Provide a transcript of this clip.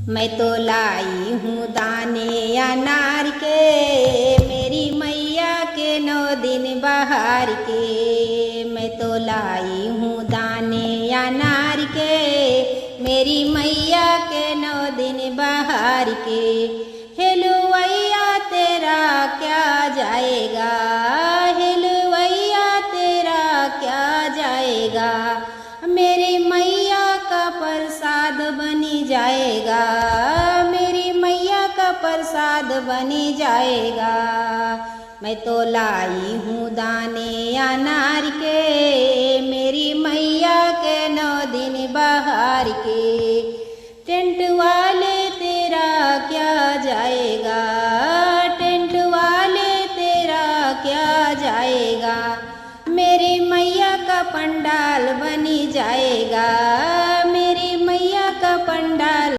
मैं तो लाई हूँ दाने अनार के, मेरी मैया के 9 दिन बहार के। मैं तो लाई हूँ दाने अनार के, मेरी मैया के 9 दिन बहार के। हेलुवैया तेरा क्या जाएगा, हेलुवैया तेरा क्या जाएगा, मेरी मैया का प्रसाद बनी जाएगा, मेरी मैया का प्रसाद बनी जाएगा। मैं तो लाई हूँ दाने अनार के, मेरी मैया के 9 दिन बहार के। टेंट